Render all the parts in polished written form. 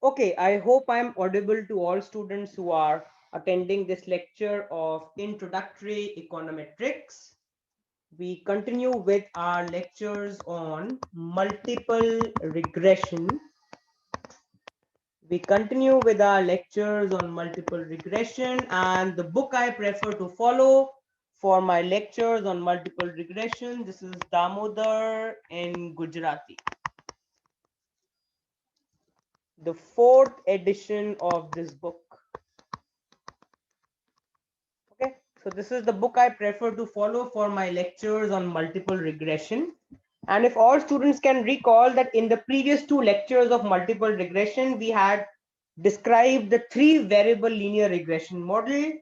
Okay, I hope I'm audible to all students who are attending this lecture of Introductory Econometrics. We continue with our lectures on multiple regression. We continue with our lectures on multiple regression, and the book I prefer to follow for my lectures on multiple regression, this is Damodar in Gujarati, the fourth edition of this book. Okay, so this is the book I prefer to follow for my lectures on multiple regression. And if all students can recall that in the previous two lectures of multiple regression, we had described the three variable linear regression model.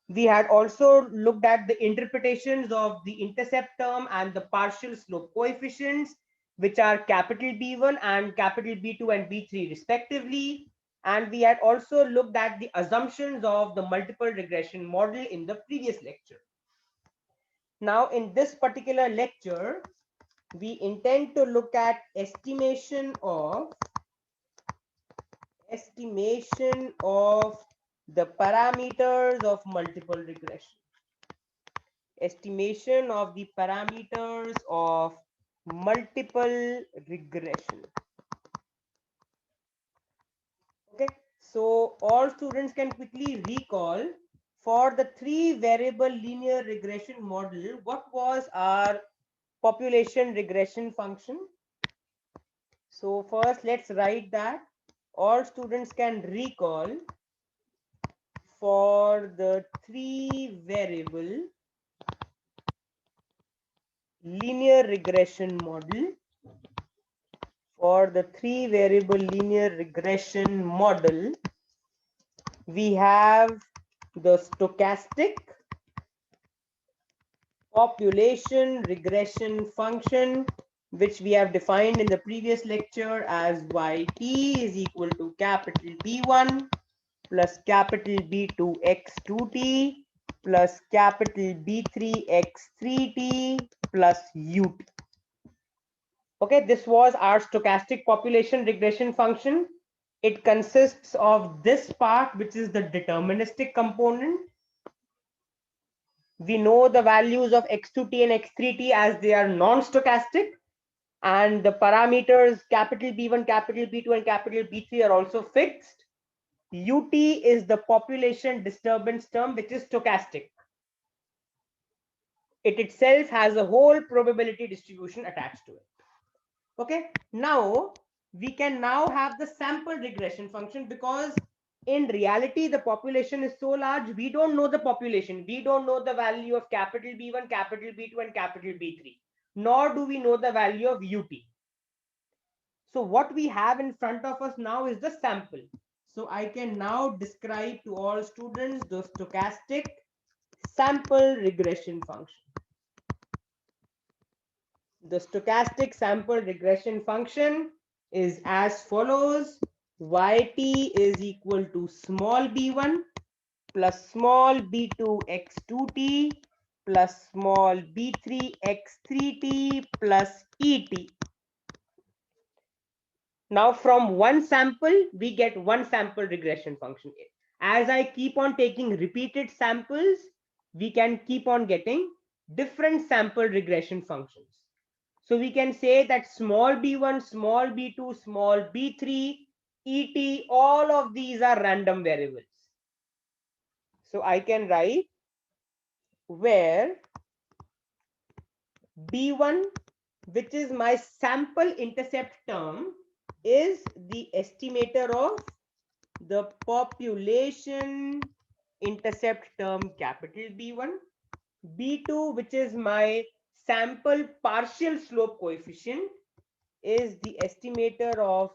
We had also looked at the interpretations of the intercept term and the partial slope coefficients, which are capital B1 and capital B2 and B3 respectively. And we had also looked at the assumptions of the multiple regression model in the previous lecture. Now, in this particular lecture, we intend to look at estimation of the parameters of multiple regression. Estimation of the parameters of multiple regression. Okay, so all students can quickly recall for the three variable linear regression model, what was our population regression function? So first let's write that. All students can recall for the three variable linear regression model, for the three variable linear regression model, we have the stochastic population regression function, which we have defined in the previous lecture as yt is equal to capital B1 plus capital B2 x2t plus capital B3 x3t plus ut. Okay, this was our stochastic population regression function. It consists of this part, which is the deterministic component. We know the values of x2t and x3t as they are non-stochastic, and the parameters capital B1, capital B2, and capital B3 are also fixed. Ut is the population disturbance term, which is stochastic. It itself has a whole probability distribution attached to it. Okay, now we can now have the sample regression function, because in reality the population is so large, we don't know the population, we don't know the value of capital B1, capital B2, and capital B3, nor do we know the value of ut. So what we have in front of us now is the sample. So I can now describe to all students the stochastic sample regression function. The stochastic sample regression function is as follows. Yt is equal to small b1 plus small b2 x2t plus small b3 x3t plus et. Now from one sample, we get one sample regression function. As I keep on taking repeated samples, we can keep on getting different sample regression functions. So we can say that small b1, small b2, small b3, et, all of these are random variables. So I can write where b1, which is my sample intercept term, is the estimator of the population intercept term capital B1, B2, which is my sample partial slope coefficient, is the estimator of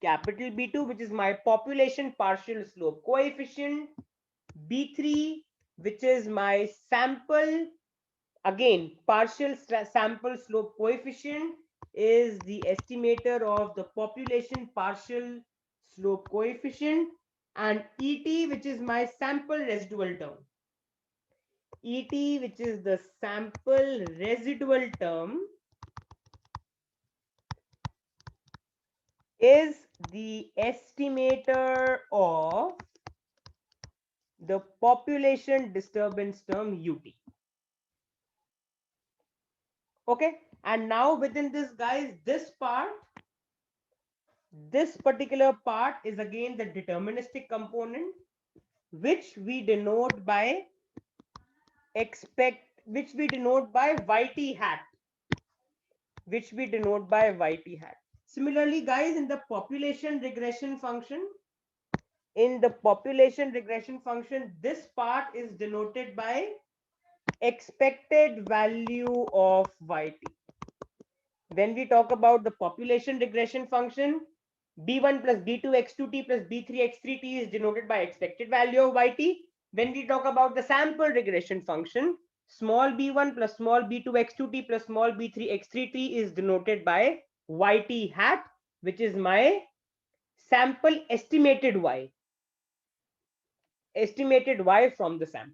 capital B2, which is my population partial slope coefficient, B3, which is my sample, again, partial sample slope coefficient, is the estimator of the population partial slope coefficient, and ET, which is my sample residual term. ET, which is the sample residual term, is the estimator of the population disturbance term UT. Okay, and now within this, guys, this particular part is again the deterministic component, which we denote by YT hat, Similarly, guys, in the population regression function, this part is denoted by expected value of YT. When we talk about the population regression function, B1 plus B2 x2t plus B3 x3t is denoted by expected value of YT. When we talk about the sample regression function, small b1 plus small b2 x2t plus small b3 x3t is denoted by YT hat, which is my sample estimated Y from the sample.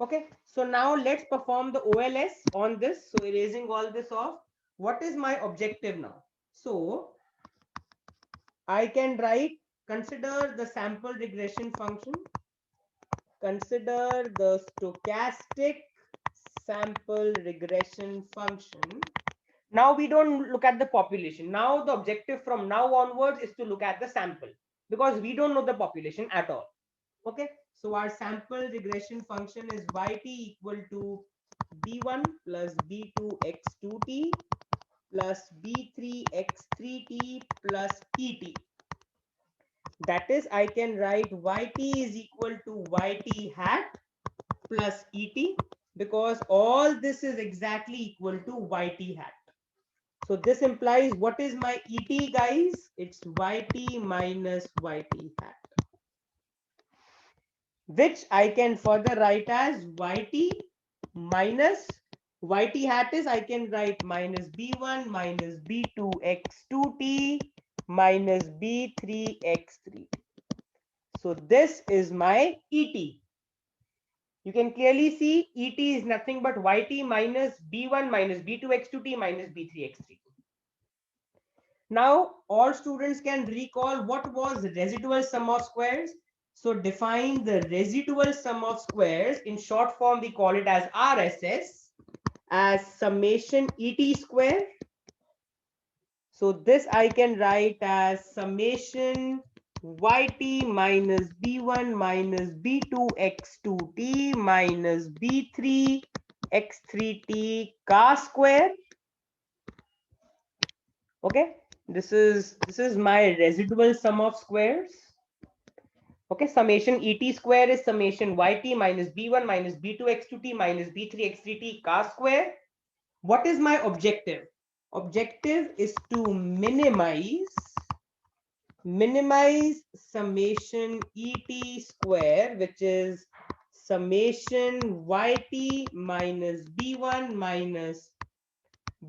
Okay, so now let's perform the OLS on this. So erasing all this off, what is my objective now? So I can write, consider the sample regression function, consider the stochastic sample regression function. Now we don't look at the population. Now the objective from now onwards is to look at the sample, because we don't know the population at all. Okay, so our sample regression function is YT equal to B1 plus B2 x2t plus B3 x3t plus ET. That is, I can write YT is equal to YT hat plus ET, because all this is exactly equal to YT hat. So this implies, what is my ET, guys? It's YT minus YT hat, which I can further write as YT minus YT hat is, I can write minus B1 minus B2 x2t minus B3 x3. So this is my ET. You can clearly see ET is nothing but YT minus B1 minus B2 x2t minus B3 x3. Now all students can recall what was residual sum of squares. So define the residual sum of squares. In short form, we call it as RSS, as summation ET square. So this I can write as summation YT minus B1 minus B2 x2t minus B3 x3t car square. Okay, this is my residual sum of squares. Okay, summation ET square is summation YT minus B1 minus B2 x2t minus B3 x3t car square. What is my objective? Objective is to minimize summation ET square, which is summation YT minus B1 minus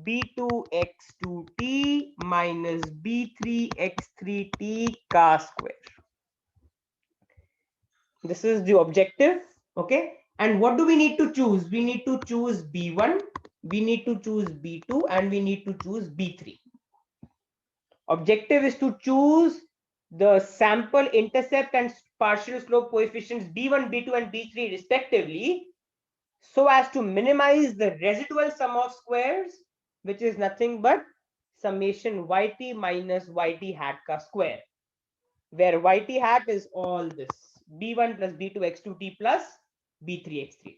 B2 x2t minus B3 x3t car square. This is the objective. Okay, and what do we need to choose? We need to choose B1, we need to choose B2, and we need to choose B3. Objective is to choose the sample intercept and partial slope coefficients B1, B2, and B3 respectively, so as to minimize the residual sum of squares, which is nothing but summation YT minus YT hat ka square, where YT hat is all this B1 plus B2 x2t plus B3 x3.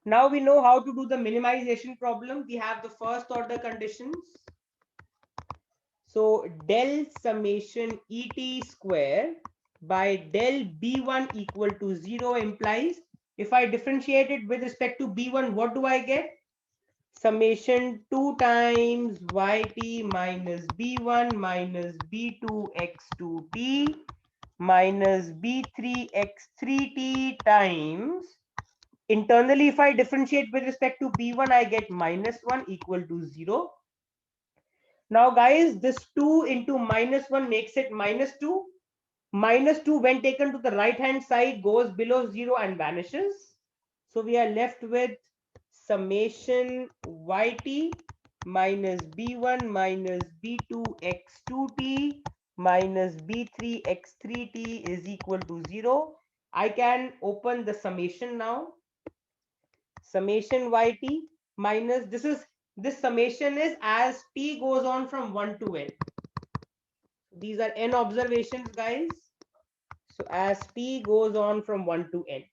Now we know how to do the minimization problem. We have the first order conditions. So del summation ET square by del B1 equal to 0 implies, if I differentiate it with respect to B1, what do I get? Summation 2 times YT minus B1 minus B2 x2t minus B3 x3t times, internally if I differentiate with respect to B1, I get minus 1 equal to 0. Now guys, this 2 into minus 1 makes it minus 2. Minus 2 when taken to the right hand side goes below 0 and vanishes. So we are left with summation YT minus b1 minus b2 x2t minus b3 x3t is equal to 0. I can open the summation now. Summation yt minus this summation is as t goes on from 1 to n. These are n observations, guys. So as t goes on from 1 to n,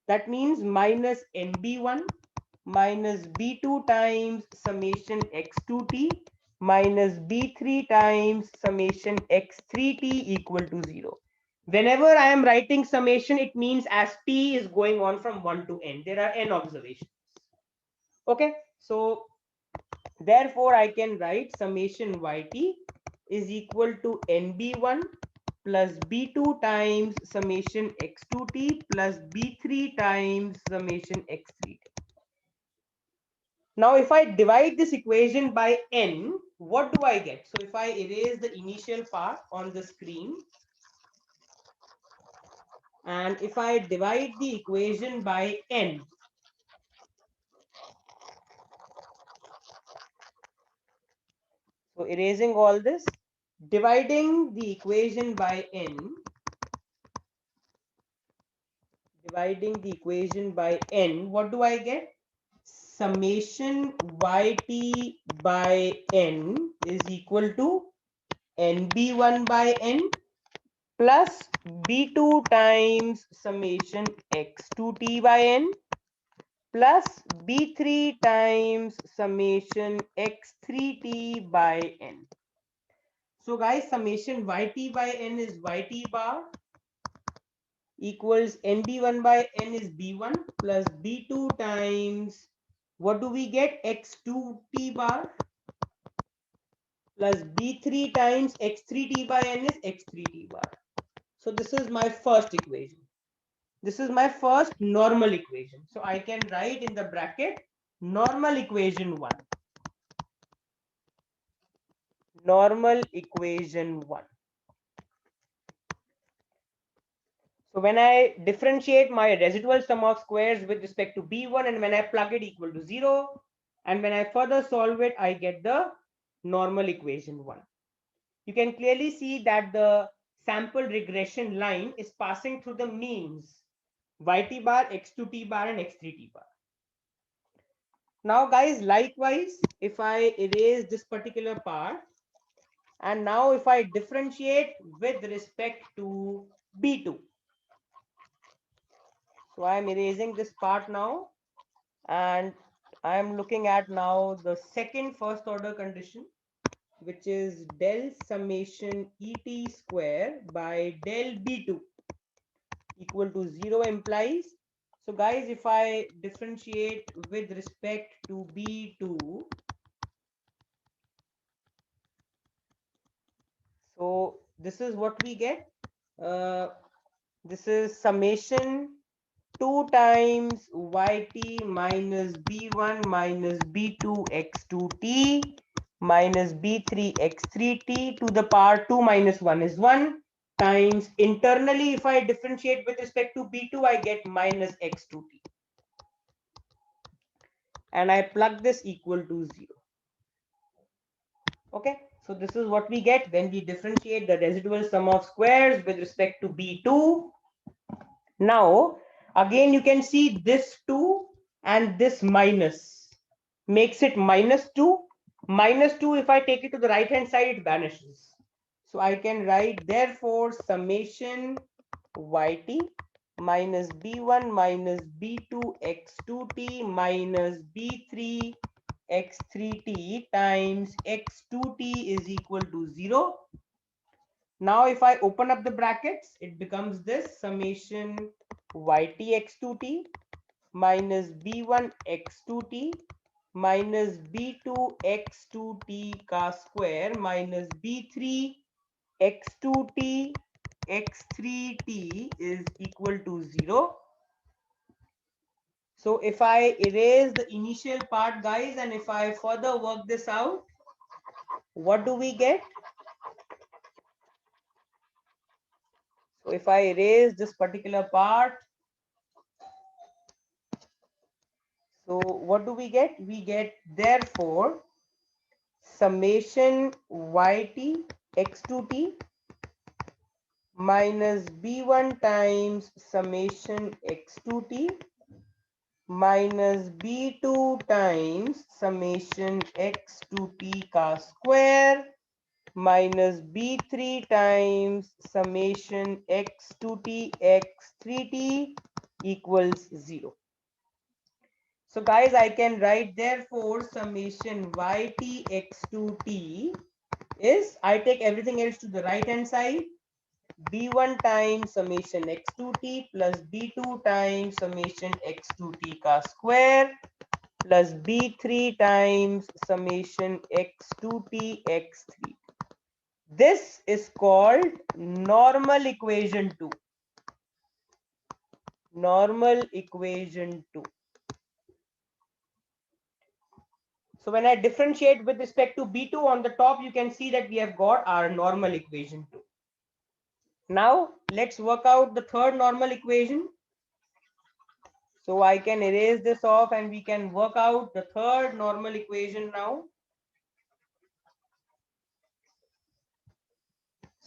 that means minus nb1 minus b2 times summation x2t minus b3 times summation x3t equal to 0. Whenever I am writing summation, it means as t is going on from 1 to n, there are n observations. Okay, so therefore I can write summation yt is equal to nb1 plus b2 times summation x2t plus b3 times summation x3t. Now, if I divide this equation by n, what do I get? So if I erase the initial part on the screen, and if I divide the equation by n, so erasing all this, dividing the equation by n, what do I get? Summation yt by n is equal to nb1 by n plus b2 times summation x2t by n plus b3 times summation x3t by n. So guys, summation yt by n is yt bar equals nb1 by n is b1 plus b2 times, what do we get? x2t bar plus b3 times x3t by n is x3t bar. So this is my first equation. This is my first normal equation. So I can write in the bracket normal equation 1. Normal equation 1. So when I differentiate my residual sum of squares with respect to b1 and when I plug it equal to 0, and when I further solve it, I get the normal equation 1. You can clearly see that the sample regression line is passing through the means yt bar, x2t bar and x3t bar. Now guys, likewise, if I erase this particular part, and now if I differentiate with respect to b2, so I am erasing this part now, and I am looking at now the second first order condition, which is del summation et square by del b2 equal to 0 implies. So guys, if I differentiate with respect to b2, so this is what we get. This is summation 2 times yt minus b1 minus b2 x2t minus b3 x3t to the power 2 minus 1 is 1 times internally, if I differentiate with respect to b2, I get minus x2t. And I plug this equal to 0. Okay, so this is what we get when we differentiate the residual sum of squares with respect to b2. Now again you can see this 2 and this minus makes it minus 2. Minus 2, if I take it to the right hand side, it vanishes. So I can write therefore summation yt minus b1 minus b2 x2t minus b3 x3t times x2t is equal to 0. Now if I open up the brackets, it becomes this summation yt x2t minus b1 x2t minus b2 x2t ka square minus b3 x2t x3t is equal to 0. So if I erase the initial part, guys, and if I further work this out, what do we get? So if I erase this particular part, So what do we get? We get therefore summation yt x2t minus b1 times summation x2t minus b2 times summation x2t ka square minus b3 times summation x2t x3t equals 0. So guys, I can write therefore summation yt x2t is, I take everything else to the right hand side, b1 times summation x2t plus b2 times summation x2t ka square plus b3 times summation x2t x3. This is called normal equation 2. Normal equation 2. So when I differentiate with respect to B2 on the top, you can see that we have got our normal equation 2. Now let's work out the third normal equation. So I can erase this off and we can work out the third normal equation now.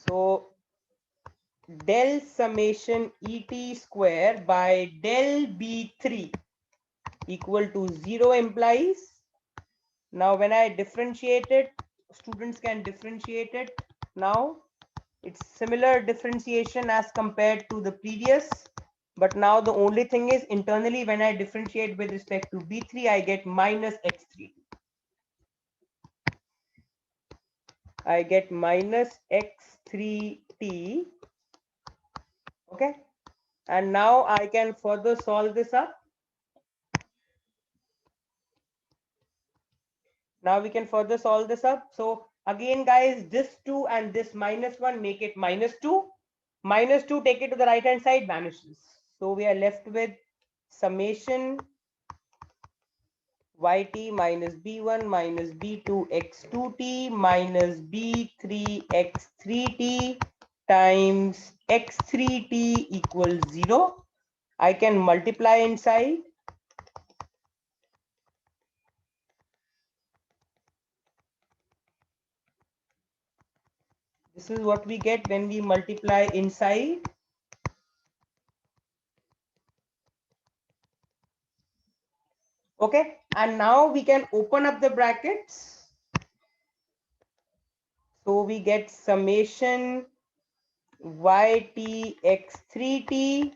So del summation et square by del B3 equal to 0 implies, now when I differentiate it, students can differentiate it. Now it's similar differentiation as compared to the previous, but now the only thing is internally when I differentiate with respect to B3, I get minus x3. I get minus x3t. Okay. And now I can further solve this up. Now we can further solve this up. So again, guys, this 2 and this minus 1 make it minus 2. Minus 2, take it to the right hand side, vanishes. So we are left with summation yt minus b1 minus b2 x2t minus b3 x3t times x3t equals 0. I can multiply inside. This is what we get when we multiply inside. Okay, and now we can open up the brackets. So we get summation yt x3t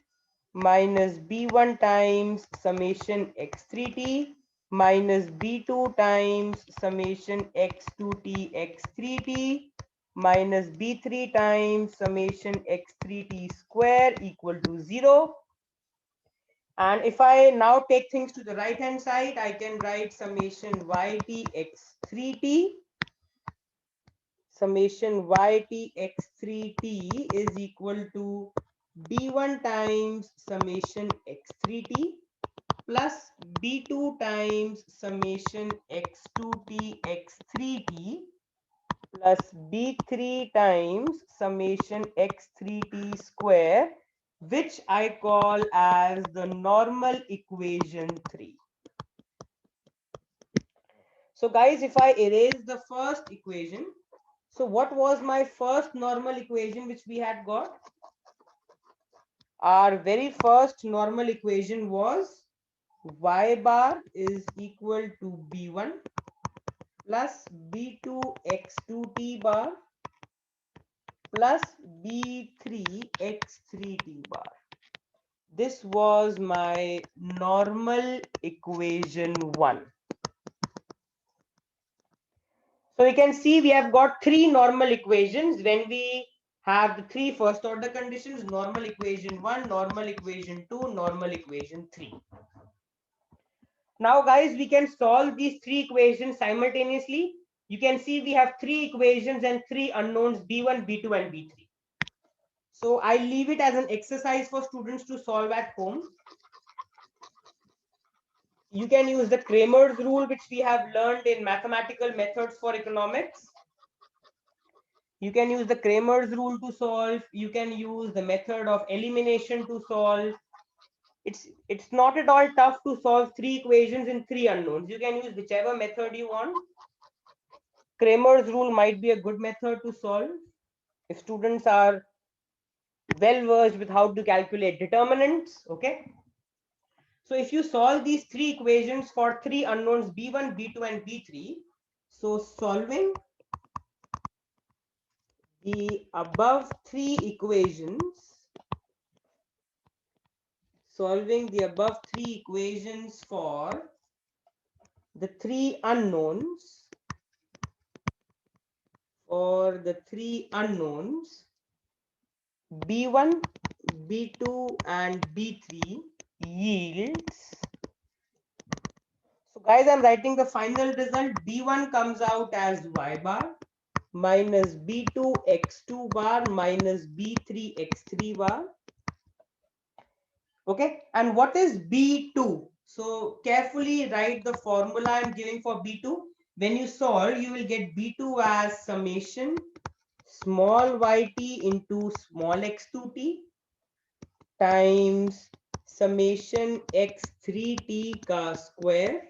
minus b1 times summation x3t minus b2 times summation x2t x3t minus b3 times summation x3t square equal to 0. And if I now take things to the right hand side, I can write summation yt x3t. Summation yt x3t is equal to b1 times summation x3t plus b2 times summation x2t x3t plus b3 times summation x3t square, which I call as the normal equation 3. So guys, if I erase the first equation, so what was my first normal equation which we had got? Our very first normal equation was y bar is equal to b1 plus b2 x2t bar plus b3 x3t bar. This was my normal equation 1. So we can see we have got 3 normal equations when we have the 3 first order conditions: normal equation 1, normal equation 2, normal equation 3. Now guys, we can solve these 3 equations simultaneously. You can see we have 3 equations and 3 unknowns, b1, b2 and b3. So I leave it as an exercise for students to solve at home. You can use the Cramer's rule, which we have learned in mathematical methods for economics. You can use the Cramer's rule to solve. You can use the method of elimination to solve. it's not at all tough to solve three equations in three unknowns. You can use whichever method you want. Kramer's rule might be a good method to solve if students are well versed with how to calculate determinants. Okay. So if you solve these three equations for three unknowns b1, b2, and b3, so solving the above three equations, for the three unknowns, b1, b2, and b3 yields. So guys, I'm writing the final result. b1 comes out as y bar minus b2 x2 bar minus b3 x3 bar. Okay, and what is b2? So carefully write the formula I'm giving for b2. When you solve, you will get b2 as summation small yt into small x2t times summation x3t ka square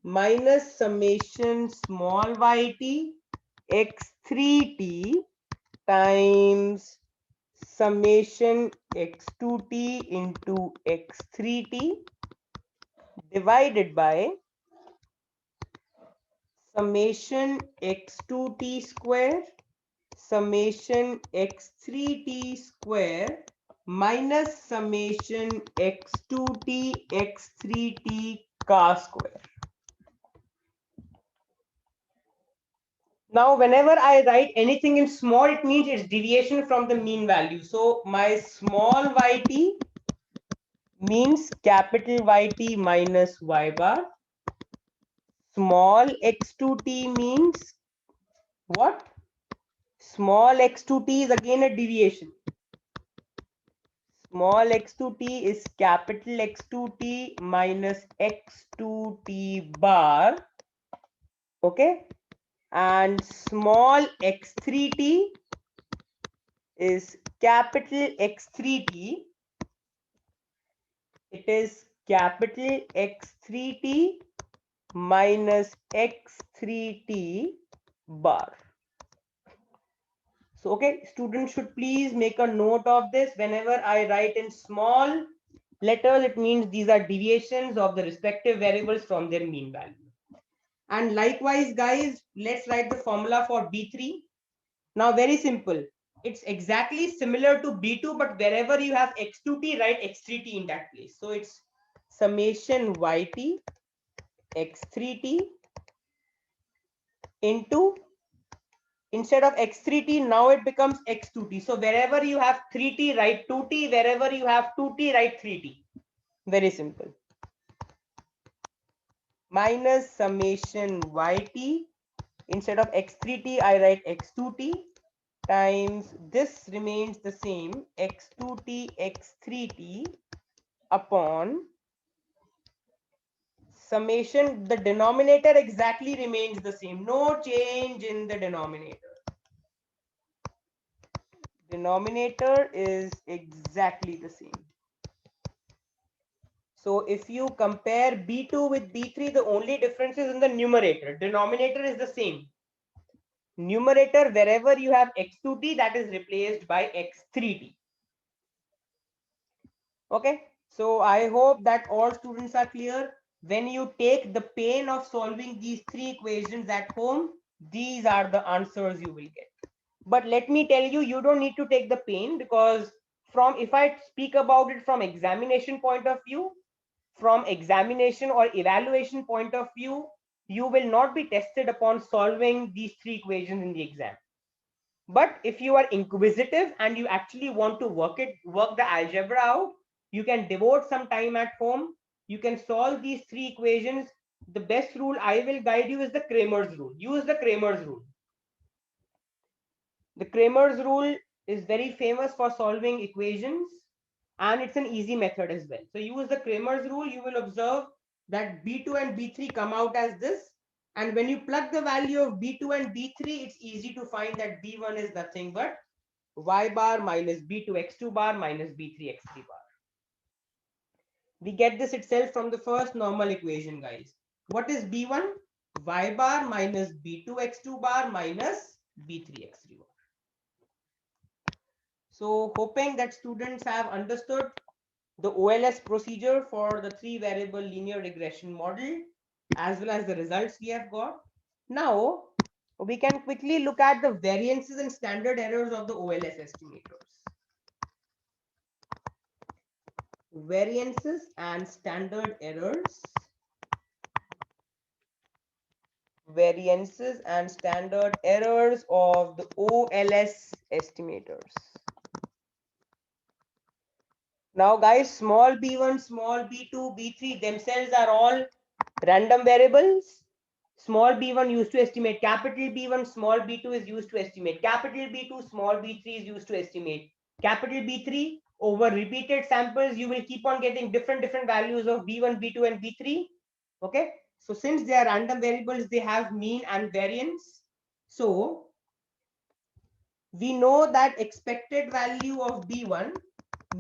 minus summation small yt x3t times summation x2t into x3t divided by summation x2t square summation x3t square minus summation x2t x3t ka square. Now, whenever I write anything in small, it means it's deviation from the mean value. So my small yt means capital YT minus y bar. Small x2t means what? Small x2t is again a deviation. Small x2t is capital X2t minus x2t bar. Okay. And small x3t is capital X3t. It is capital X3t minus x3t bar. So, okay, students should please make a note of this. Whenever I write in small letters, it means these are deviations of the respective variables from their mean value. And likewise, guys, let's write the formula for B3. Now, very simple. It's exactly similar to B2, but wherever you have x2t, write x3t in that place. So it's summation yt x3t into, instead of x3t, now it becomes x2t. So wherever you have 3t, write 2t. Wherever you have 2t, write 3t. Very simple. Minus summation yt. Instead of x3t, I write x2t times this remains the same x2t x3t upon summation. The denominator exactly remains the same. No change in the denominator. Denominator is exactly the same. So if you compare B2 with B3, the only difference is in the numerator. Denominator is the same. Numerator, wherever you have x2t, that is replaced by x3t. Okay, so I hope that all students are clear. When you take the pain of solving these three equations at home, these are the answers you will get. But let me tell you, you don't need to take the pain, because if I speak about it from examination point of view, from examination or evaluation point of view, you will not be tested upon solving these three equations in the exam. But if you are inquisitive and you actually want to work the algebra out, you can devote some time at home. You can solve these three equations. The best rule I will guide you is the Kramer's rule. Use the Kramer's rule. The Kramer's rule is very famous for solving equations, and it's an easy method as well. So use the Kramer's rule. You will observe that B2 and B3 come out as this. And when you plug the value of B2 and B3, it's easy to find that B1 is nothing but y bar minus B2 x2 bar minus B3 x3 bar. We get this itself from the first normal equation, guys. What is B1? Y bar minus B2 x2 bar minus B3 x3 bar. So hoping that students have understood the OLS procedure for the 3-variable linear regression model, as well as the results we have got. Now, we can quickly look at the variances and standard errors of the OLS estimators. Variances and standard errors. Variances and standard errors of the OLS estimators. Now, guys, small b1, small b2, b3 themselves are all random variables. Small b1 used to estimate capital B1, small b2 is used to estimate capital B2, small b3 is used to estimate capital B3. Over repeated samples, you will keep on getting different values of B1, B2, and B3. Okay, so since they are random variables, they have mean and variance. So we know that expected value of B1,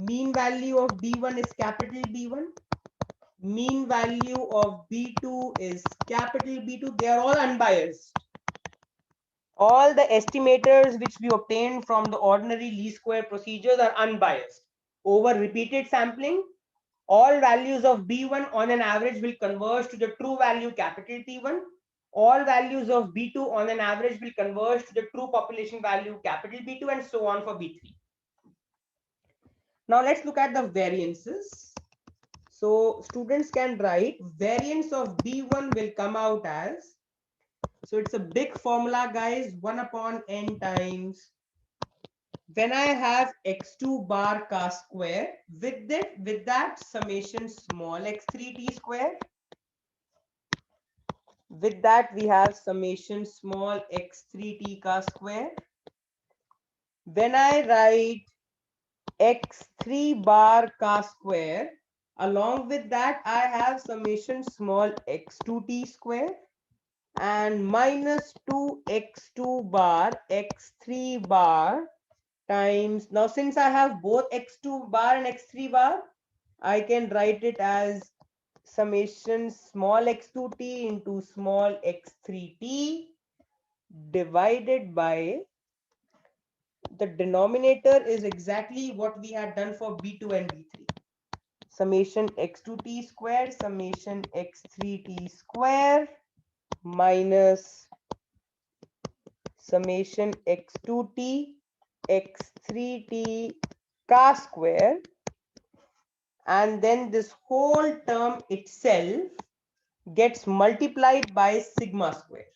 mean value of B1 is capital B1, mean value of B2 is capital B2. They are all unbiased. All the estimators which we obtained from the ordinary least square procedures are unbiased. Over repeated sampling, all values of B1 on an average will converge to the true value capital P1. All values of B2 on an average will converge to the true population value capital B2, and so on for B3. Now let's look at the variances. So students can write variance of B1 will come out as, so it's a big formula, guys, 1 upon n times, when I have x2 bar ka square with that summation small x3t square. With that we have summation small x3t ka square. When I write x3 bar ka square, along with that I have summation small x2t square and minus 2x2 bar x3 bar times, now since I have both x2 bar and x3 bar, I can write it as summation small x2t into small x3t divided by, the denominator is exactly what we had done for B2 and B3. Summation x2t square, summation x3t square minus summation x2t x3t ka square, and then this whole term itself gets multiplied by sigma square.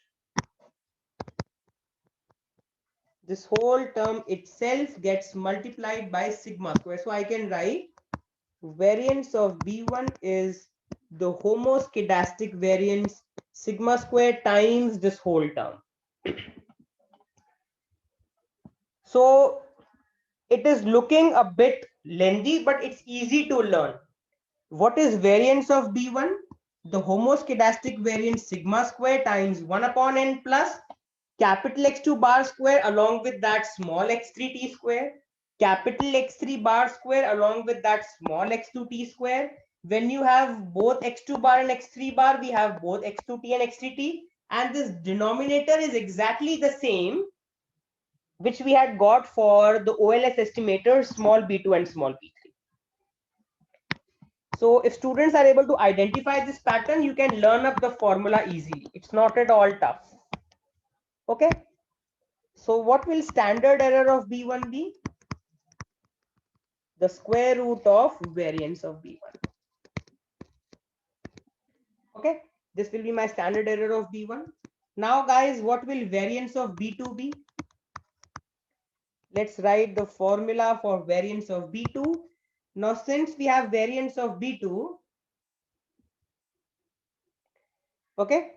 This whole term itself gets multiplied by sigma square. So I can write variance of B1 is the homoscedastic variance sigma square times this whole term. So it is looking a bit lengthy, but it's easy to learn. What is variance of B1? The homoscedastic variance sigma square times 1 upon n plus capital X2 bar square along with that small x3t square, capital X3 bar square along with that small x2t square. When you have both x2 bar and x3 bar, we have both x2t and x3t, and this denominator is exactly the same which we had got for the OLS estimator small b2 and small b3. So if students are able to identify this pattern, you can learn up the formula easily. It's not at all tough. Okay. So what will standard error of B1 be? The square root of variance of B1. Okay. This will be my standard error of B1. Now guys, what will variance of B2 be? Let's write the formula for variance of B2. Now since we have variance of B2, okay.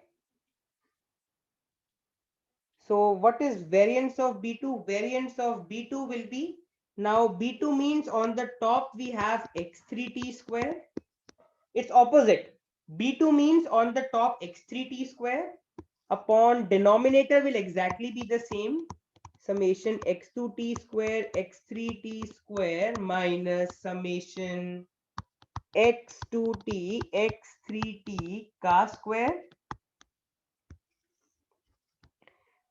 So what is variance of B2? Variance of B2 will be, now B2 means on the top we have x3t square. It's opposite. B2 means on the top x3t square upon denominator will exactly be the same. Summation x2t square x3t square minus summation x2t x3t ka square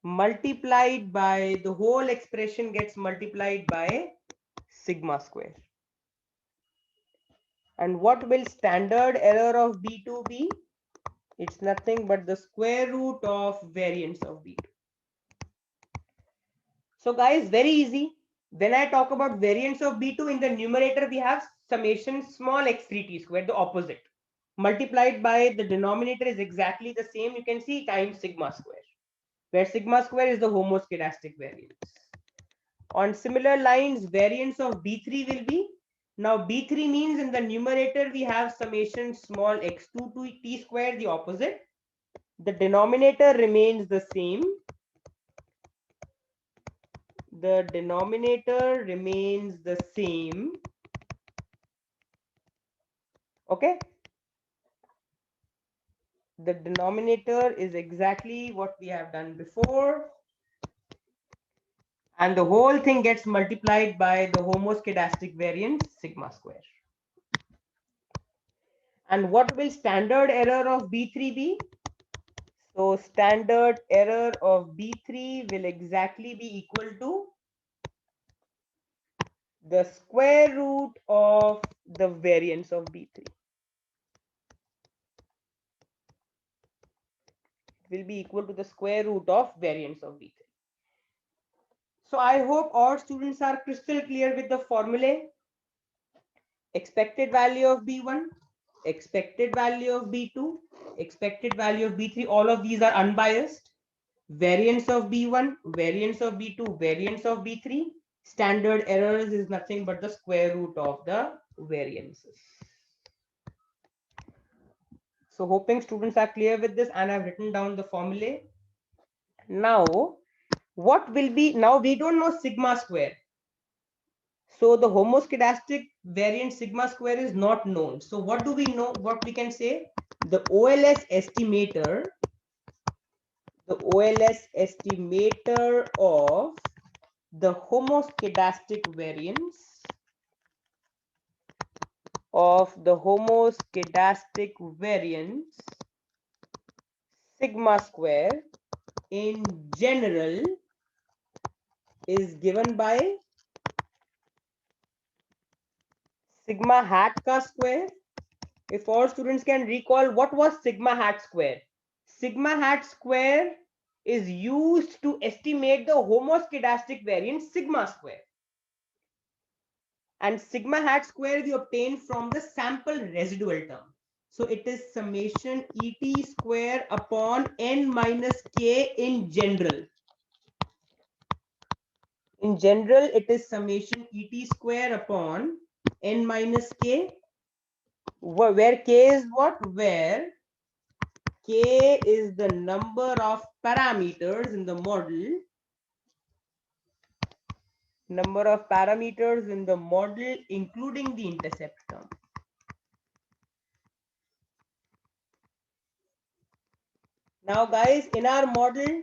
multiplied by the whole expression gets multiplied by sigma square. And what will standard error of B2 be? It's nothing but the square root of variance of B2. So guys, very easy. When I talk about variance of B2 in the numerator, we have summation small x3t square, the opposite. Multiplied by the denominator is exactly the same. You can see times sigma square, where sigma square is the homoscedastic variance. On similar lines, variance of B3 will be, now B3 means in the numerator we have summation small x2 to t square, the opposite. The denominator remains the same. The denominator remains the same. Okay. The denominator is exactly what we have done before. And the whole thing gets multiplied by the homoscedastic variance sigma square. And what will standard error of B3 be? So standard error of B3 will exactly be equal to the square root of the variance of B3. It will be equal to the square root of variance of B3. So I hope all students are crystal clear with the formulae. Expected value of B1, expected value of B2, expected value of B3, all of these are unbiased. Variance of B1, variance of B2, variance of B3. Standard errors is nothing but the square root of the variances. So hoping students are clear with this, and I've written down the formulae. Now, what will be, now we don't know sigma square. So the homoscedastic variant sigma square is not known. So what do we know? What we can say? The OLS estimator of the homoscedastic variance sigma square in general is given by sigma hat ka square. If all students can recall, what was sigma hat square? Sigma hat square is used to estimate the homoscedastic variance sigma square. And sigma hat square we obtain from the sample residual term. So it is summation Et square upon n minus k in general. In general, it is summation Et square upon n minus k, where k is what? Where k is the number of parameters in the model, including the intercept term. Now guys, in our model,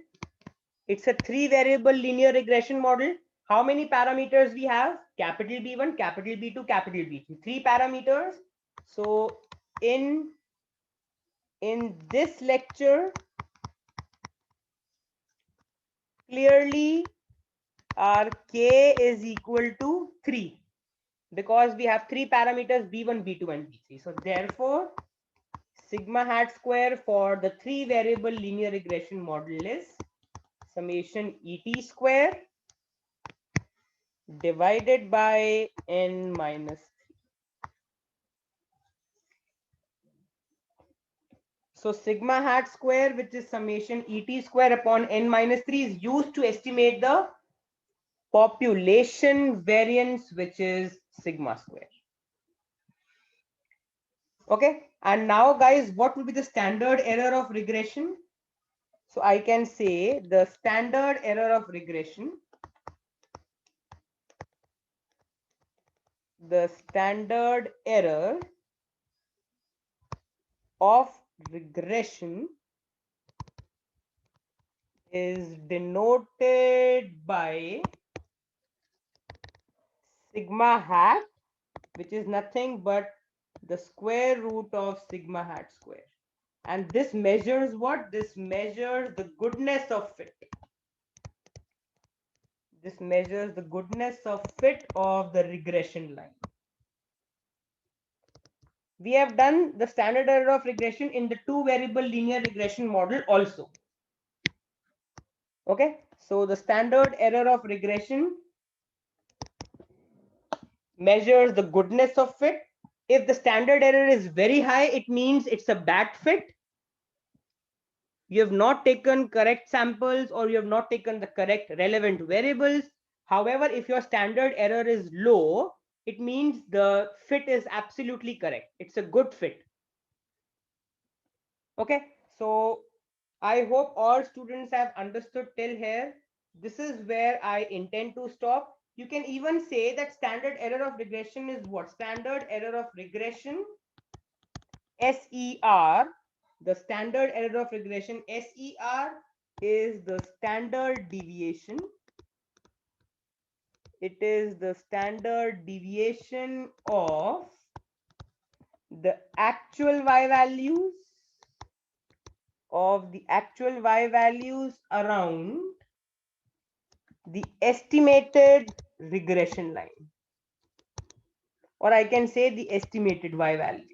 it's a 3-variable linear regression model. How many parameters we have? Capital B1, capital B2, capital B3. 3 parameters. So in this lecture, clearly our k is equal to 3 because we have 3 parameters B1, B2 and B3. So therefore, sigma hat square for the 3-variable linear regression model is summation Et square divided by n minus 3. So sigma hat square, which is summation Et square upon n minus 3, is used to estimate the population variance, which is sigma square. Okay, and now guys, what will be the standard error of regression? So I can say the standard error of regression, the standard error of regression is denoted by sigma hat, which is nothing but the square root of sigma hat square. And this measures what? This measures the goodness of fit. This measures the goodness of fit of the regression line. We have done the standard error of regression in the two variable linear regression model also. Okay, so the standard error of regression measures the goodness of fit. If the standard error is very high, it means it's a bad fit. You have not taken correct samples or you have not taken the correct relevant variables. However, if your standard error is low, it means the fit is absolutely correct. It's a good fit. Okay, so I hope all students have understood till here. This is where I intend to stop. You can even say that standard error of regression is what? Standard error of regression, SER. The standard error of regression, SER, is the standard deviation. It is the standard deviation of the actual Y values around the estimated regression line, or I can say the estimated Y values.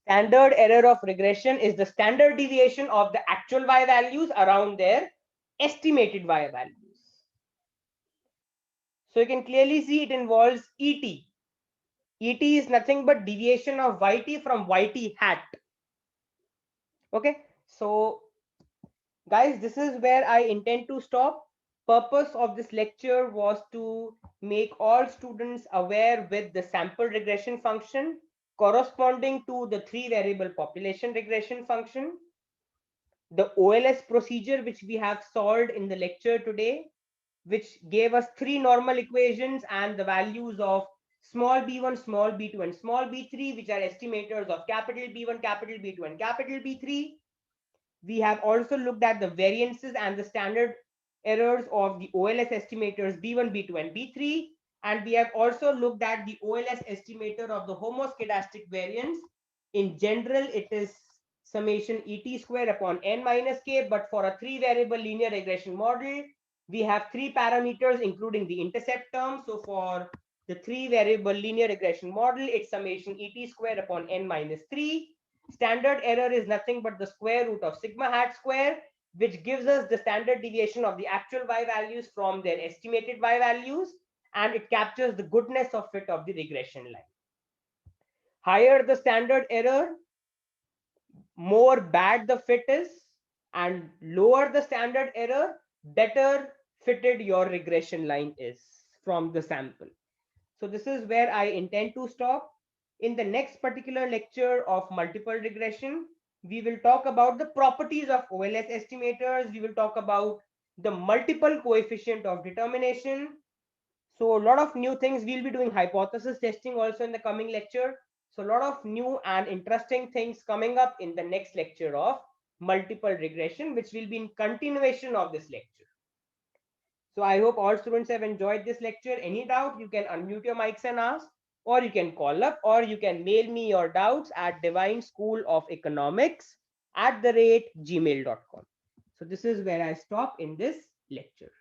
Standard error of regression is the standard deviation of the actual Y values around their estimated Y values. So you can clearly see it involves ET. ET is nothing but deviation of YT from YT hat. Okay, so guys, this is where I intend to stop. Purpose of this lecture was to make all students aware with the sample regression function corresponding to the three variable population regression function, the OLS procedure which we have solved in the lecture today, which gave us three normal equations and the values of small b1, small b2, and small b3, which are estimators of capital B1, capital B2, and capital B3. We have also looked at the variances and the standard errors of the OLS estimators B1, B2, and B3. And we have also looked at the OLS estimator of the homoscedastic variance. In general, it is summation ET square upon n minus k, but for a three variable linear regression model, we have three parameters including the intercept term. So for the three variable linear regression model, it's summation ET square upon n minus 3. Standard error is nothing but the square root of sigma hat square, which gives us the standard deviation of the actual Y values from their estimated Y values, and it captures the goodness of fit of the regression line. Higher the standard error, more bad the fit is, and lower the standard error, better fitted your regression line is from the sample. So this is where I intend to stop. In the next particular lecture of multiple regression, we will talk about the properties of OLS estimators. We will talk about the multiple coefficient of determination. So a lot of new things. We'll be doing hypothesis testing also in the coming lecture. So a lot of new and interesting things coming up in the next lecture of multiple regression, which will be in continuation of this lecture. So I hope all students have enjoyed this lecture. Any doubt, you can unmute your mics and ask, or you can call up, or you can mail me your doubts at divineschooloфeconomics@gmail.com. So this is where I stop in this lecture.